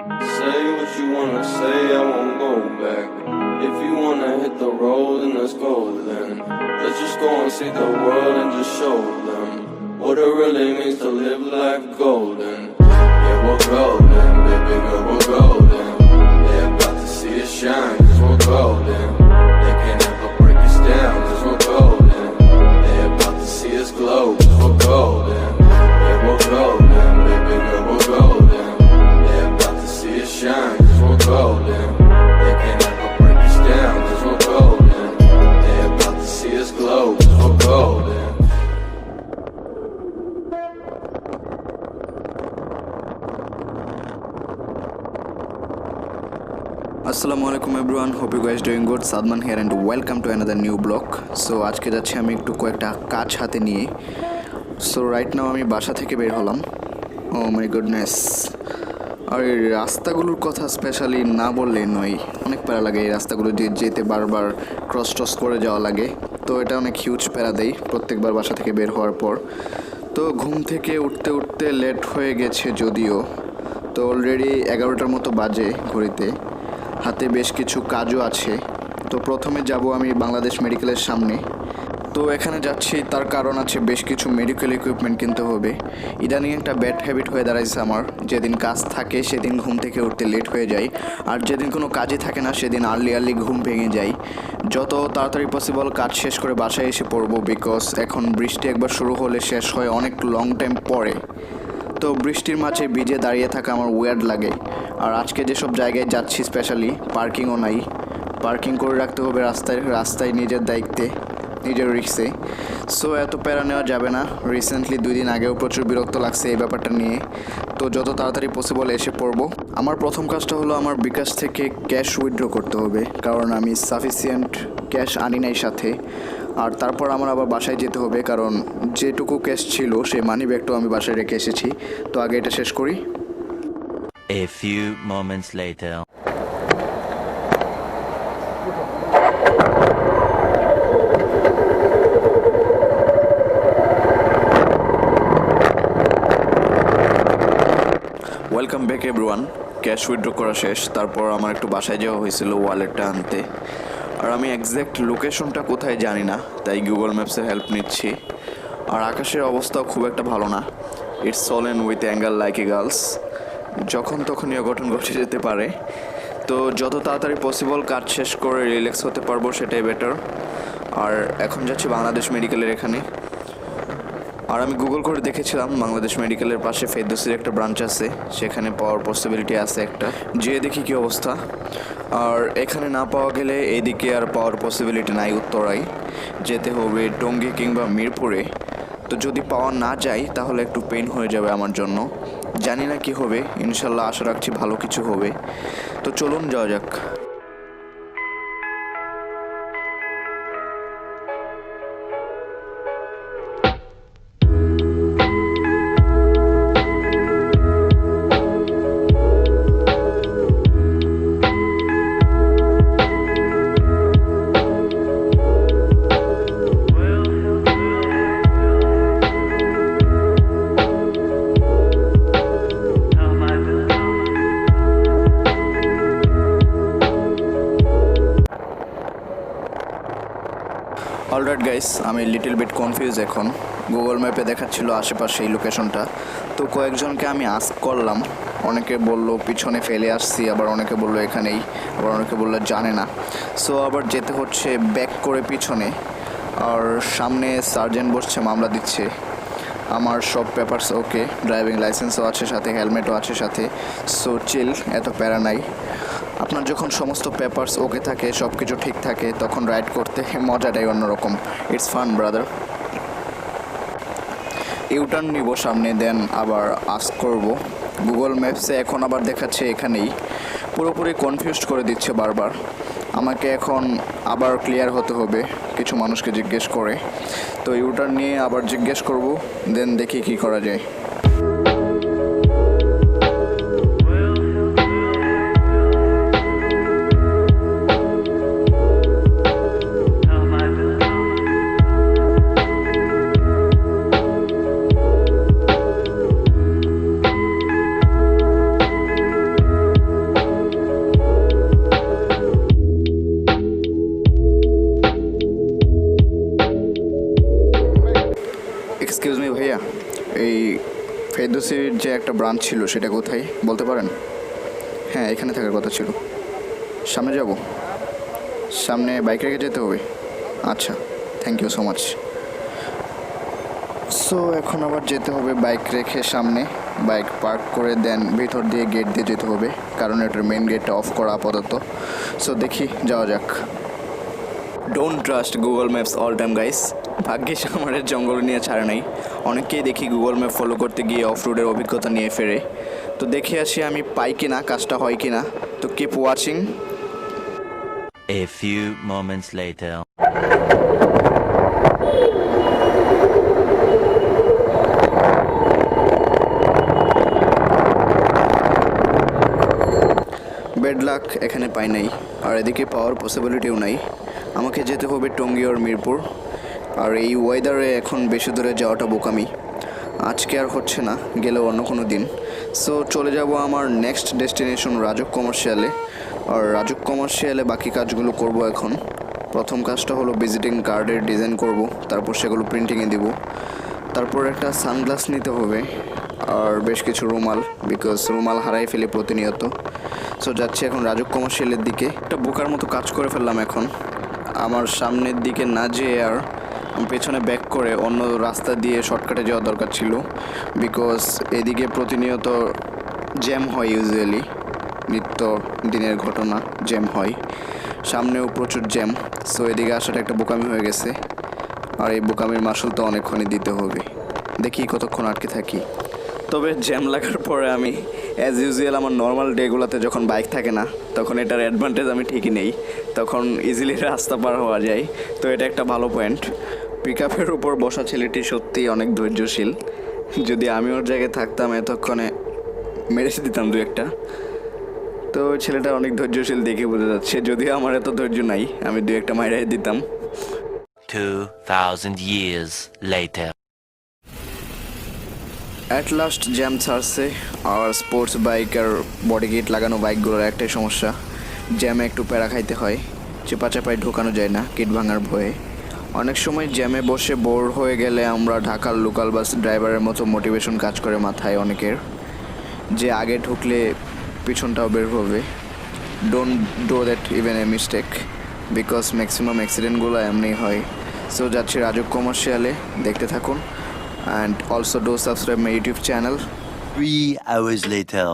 Say what you wanna say, I won't go back. If you wanna hit the road, then let's go then. Let's just go and see the world and just show them what it really means to live life golden. Yeah, we're golden, baby girl, we're golden. They're about to see us shine, cause we're golden. They can't ever break us down, cause we're golden. They're about to see us glow, cause we're golden. Yeah, we're golden, baby girl, we're golden. They're about to see us shine, cause we're golden. They can't ever break us down, cause we're golden. They're about to see us glow, cause we're golden. আসসালামু আলাইকুম everyone, hope you guys doing good. Sadman here and welcome to another new blog. So আজকে যাচ্ছি আমি একটু কয়েকটা কাজ হাতে নিয়ে। সো রাইট নাও আমি বাসা থেকে বের হলাম। ও মাই গুডনেস, আর এই রাস্তাগুলোর কথা স্পেশালি না বললে নয়, অনেক প্যারা লাগে এই রাস্তাগুলো দিয়ে যেতে, বারবার ক্রস টস করে যাওয়া লাগে। তো এটা অনেক হিউজ প্যারা দেয় প্রত্যেকবার বাসা থেকে বের হওয়ার পর। তো ঘুম থেকে উঠতে উঠতে লেট হয়ে গেছে যদিও, তো অলরেডি 11টার মতো বাজে ঘড়িতে। হাতে বেশ কিছু কাজও আছে। তো প্রথমে যাব আমি বাংলাদেশ মেডিকেলের সামনে। তো এখানে যাচ্ছি তার কারণ আছে, বেশ কিছু মেডিকেল ইকুইপমেন্ট কিনতে হবে। ইদানিং একটা ব্যাড হ্যাবিট হয়ে দাঁড়াইছে আমার, যেদিন কাজ থাকে সেদিন ঘুম থেকে উঠতে লেট হয়ে যায়, আর যেদিন কোনো কাজই থাকে না সেদিন আর্লি ঘুম ভেঙে যায়। যত তাড়াতাড়ি পসিবল কাজ শেষ করে বাসায় এসে পড়বো, বিকজ এখন বৃষ্টি একবার শুরু হলে শেষ হয় অনেক লং টাইম পরে। তো বৃষ্টির মাঝে ভিজে দাঁড়িয়ে থাকা আমার ওয়ার্ড লাগে। আর আজকে যেসব জায়গায় যাচ্ছি স্পেশালি পার্কিংও নাই, পার্কিং করে রাখতে হবে রাস্তায় নিজের দায়িত্বে, নিজের রিক্সে। সো এত প্যারা নেওয়া যাবে না। রিসেন্টলি 2 দিন আগেও প্রচুর বিরক্ত লাগছে এই ব্যাপারটা নিয়ে। তো যত তাড়াতাড়ি পসিবল এসে পড়বো। আমার প্রথম কাজটা হলো আমার বিকাশ থেকে ক্যাশ উইথড্র করতে হবে, কারণ আমি সাফিসিয়েন্ট ক্যাশ আনি নাই সাথে। আর তারপর আমার আবার বাসায় যেতে হবে, কারণ যেটুকু ক্যাশ ছিল সেই মানি ব্যাগটাও আমি বাসায় রেখে এসেছি। তো আগে এটা শেষ করি। A few moments later. Welcome back everyone. Cash withdraw করা শেষ, তারপর আমার একটু বাসায় যাওয়া হয়েছিল ওয়ালেটটা আনতে। আর আমি এক্স্যাক্ট লোকেশনটা কোথায় জানি না, তাই গুগল ম্যাপসের হেল্প নিচ্ছি। আর আকাশের অবস্থাও খুব একটা ভালো না। It's সোলেন with angle like a girls. যখন তখনই অঘটন ঘটে যেতে পারে। তো যত তাড়াতাড়ি পসিবল কাজ শেষ করে রিল্যাক্স হতে পারবো সেটাই বেটার। আর এখন যাচ্ছি বাংলাদেশ মেডিকেলের এখানে। আর আমি গুগল করে দেখেছিলাম বাংলাদেশ মেডিকেলের পাশে ফেরদৌসির একটা ব্রাঞ্চ আছে, সেখানে পাওয়ার পসিবিলিটি আছে একটা। যেয়ে দেখি কী অবস্থা। আর এখানে না পাওয়া গেলে এইদিকে আর পাওয়ার পসিবিলিটি নাই, উত্তরায় যেতে হবে টঙ্গী কিংবা মিরপুরে। তো যদি পাওয়া না যায় তাহলে একটু পেইন হয়ে যাবে আমার জন্য। জানি না কি হবে, ইনশাল্লাহ আশা রাখছি ভালো কিছু হবে। তো চলুন যাওয়া যাক। অলরাইট গাইস, আমি লিটল বিট কনফিউজ এখন। গুগল ম্যাপে দেখাচ্ছিল আশেপাশে এই লোকেশনটা। তো কয়েকজনকে আমি আস্ক করলাম, অনেকে বললো পিছনে ফেলে আসছি, আবার অনেকে বললো এখানেই, আবার অনেকে বললো জানে না। সো আবার যেতে হচ্ছে ব্যাক করে পিছনে। আর সামনে সার্জেন্ট বসছে, মামলা দিচ্ছে। আমার সব পেপারস ওকে, ড্রাইভিং লাইসেন্সও আছে সাথে, হেলমেটও আছে সাথে। সো চিল, এত প্যারা নাই। আপনার যখন সমস্ত পেপারস ওকে থাকে, সব কিছু ঠিক থাকে, তখন রাইড করতে মজাটাই অন্যরকম। It's fun brother. ইউটার্ন নিব সামনে, দেন আবার আস্ক করব। গুগল ম্যাপসে এখন আবার দেখাচ্ছে এখানেই, পুরোপুরি কনফিউজড করে দিচ্ছে বারবার। আমাকে এখন আবার ক্লিয়ার হতে হবে কিছু মানুষকে জিজ্ঞেস করে। তো ইউটার্ন নিয়ে আবার জিজ্ঞেস করব, দেন দেখি কি করা যায়। একটা ব্রাঞ্চ ছিল, সেটা কোথায় বলতে পারেন? হ্যাঁ, এখানে থাকার কথা ছিল। সামনে যাব? সামনে বাইক রেখে যেতে হবে? আচ্ছা, thank you so much. So এখন আবার যেতে হবে বাইক রেখে সামনে, বাইক পার্ক করে দেন ভিতর দিয়ে গেট দিয়ে যেতে হবে, কারণ এটার মেন গেটটা অফ করা আপাতত। সো দেখি, যাওয়া যাক। Don't trust Google maps all time guys. ভাগ্যিস আমার জঙ্গল নিয়ে ছাড়ে নাই। অনেককেই দেখি গুগল ম্যাপ ফলো করতে গিয়ে অফ রোডের অভিজ্ঞতা নিয়ে ফেরে। তো দেখে আসি আমি পাই কিনা, কাজটা হয় কিনা। তো keep watching. A few moments later. Bed lakh, এখানে পাই নাই, আর এদিকে পাওয়ার পসিবিলিটিও নাই। আমাকে যেতে হবে টঙ্গী আর মিরপুর, আর এই ওয়েদারে এখন বেশি দূরে যাওয়াটা বোকামি। আজকে আর হচ্ছে না, গেলেও অন্য কোনো দিন। সো চলে যাব আমার নেক্সট ডেস্টিনেশন রাজুক কমার্শিয়ালে। আর রাজুক কমার্শিয়ালে বাকি কাজগুলো করব এখন। প্রথম কাজটা হলো ভিজিটিং কার্ডের ডিজাইন করব, তারপর সেগুলো প্রিন্টিংয়ে দিব। তারপর একটা সানগ্লাস নিতে হবে, আর বেশ কিছু রুমাল, বিকজ রুমাল হারাই ফেলি প্রতিনিয়ত। সো যাচ্ছি এখন রাজুক কমার্শিয়ালের দিকে। একটা বোকার মতো কাজ করে ফেললাম এখন। আমার সামনের দিকে না যেয়ে আর পেছনে ব্যাক করে অন্য রাস্তা দিয়ে শর্টকাটে যাওয়া দরকার ছিল, বিকজ এদিকে প্রতিনিয়ত জ্যাম হয়। ইউজুয়ালি নিত্য দিনের ঘটনা, জ্যাম হয়, সামনেও প্রচুর জ্যাম। সো এদিকে আসাটা একটা বোকামি হয়ে গেছে, আর এই বোকামির মাসুল তো অনেকক্ষণই দিতে হবে। দেখি কতক্ষণ আটকে থাকি। তবে জ্যাম লাগার পরে আমি অ্যাজ ইউজুয়াল আমার নর্মাল ডেগুলোতে যখন বাইক থাকে না, তখন এটার অ্যাডভান্টেজ আমি ঠিকই নেই, তখন ইজিলি রাস্তা পার হওয়া যায়। তো এটা একটা ভালো পয়েন্ট। পিক আপের উপর বসা ছেলেটি সত্যিই অনেক ধৈর্যশীল। যদি আমি ওর জায়গায় থাকতাম এতক্ষণে মেরে দিতাম দু একটা। তো ওই ছেলেটা অনেক ধৈর্যশীল দেখে বোঝা যাচ্ছে, যদিও আমার এত ধৈর্য নাই, আমি দু একটা মাইরাই দিতাম। 2000 years later. At last jam ছাড়ছে। আর স্পোর্টস বাইক আর বডি কিট লাগানো বাইকগুলোর একটাই সমস্যা, জ্যামে একটু প্যারা খাইতে হয়, চেপাচাপায় ঢোকানো যায় না কিট ভাঙার ভয়ে। অনেক সময় জ্যামে বসে বোর হয়ে গেলে আমরা ঢাকার লোকাল বাস ড্রাইভারের মতো মোটিভেশন কাজ করে মাথায় অনেকের, যে আগে ঢুকলে পিছনটাও বের হবে। Don't do that even a mistake, because maximum অ্যাক্সিডেন্টগুলো এমনি হয়। সো যাচ্ছি রাজুক কমার্শিয়ালে, দেখতে থাকুন। And also do subscribe my YouTube channel. 3 hours later.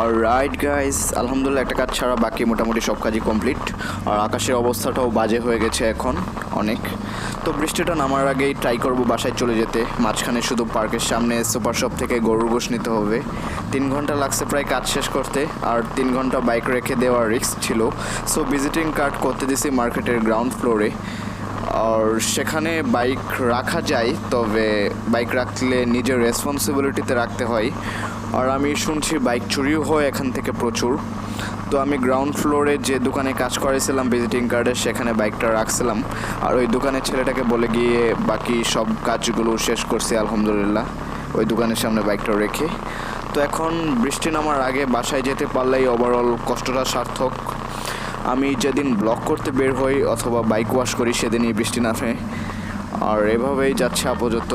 Alright guys, আলহামদুলিল্লাহ একটা কাজ ছাড়া বাকি মোটামুটি সব কাজই কমপ্লিট। আর আকাশের অবস্থাটাও বাজে হয়ে গেছে এখন অনেক। তো বৃষ্টিটা নামার আগেই ট্রাই করব বাসায় চলে যেতে। মাঝখানে শুধু পার্কের সামনে সুপার শপ থেকে গরুর গোশ নিতে হবে। 3 ঘন্টা লাগছে প্রায় কাজ শেষ করতে, আর 3 ঘন্টা বাইক রেখে দেওয়ার রিস্ক ছিল। সো ভিজিটিং কার্ড করতে দিছি মার্কেটের গ্রাউন্ড ফ্লোরে। আর সেখানে বাইক রাখা যায়, তবে বাইক রাখলে নিজের রেসপন্সিবিলিটিতে রাখতে হয়। আর আমি শুনছি বাইক চুরিও হয় এখান থেকে প্রচুর। তো আমি গ্রাউন্ড ফ্লোরে যে দোকানে কাজ করেছিলাম ভিজিটিং কার্ডের, সেখানে বাইকটা রাখছিলাম। আর ওই দোকানের ছেলেটাকে বলে গিয়ে বাকি সব কাজগুলো শেষ করছি আলহামদুলিল্লাহ, ওই দোকানের সামনে বাইকটা রেখে। তো এখন বৃষ্টি নামার আগে বাসায় যেতে পারলেই ওভারঅল কষ্টটা সার্থক। আমি যেদিন ব্লগ করতে বের হই অথবা বাইক ওয়াশ করি সেদিনই বৃষ্টি নামে, আর এভাবেই যাচ্ছে আপাতত।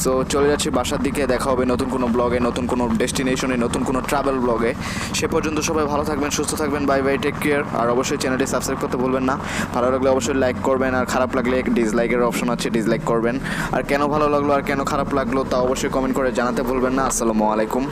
সো চলে যাচ্ছি বাসার দিকে। দেখা হবে নতুন কোনো ব্লগে, নতুন কোনো ডেস্টিনেশনে, নতুন কোনো ট্রাভেল ব্লগে। সে পর্যন্ত সবাই ভালো থাকবেন, সুস্থ থাকবেন। Bye bye, take care. আর অবশ্যই চ্যানেলটি সাবস্ক্রাইব করতে ভুলবেন না। ভালো লাগলে অবশ্যই লাইক করবেন, আর খারাপ লাগলে ডিসলাইকের অপশন আছে, ডিসলাইক করবেন। আর কেন ভালো লাগলো আর কেন খারাপ লাগলো তা অবশ্যই কমেন্ট করে জানাতে ভুলবেন না। আসসালামু আলাইকুম।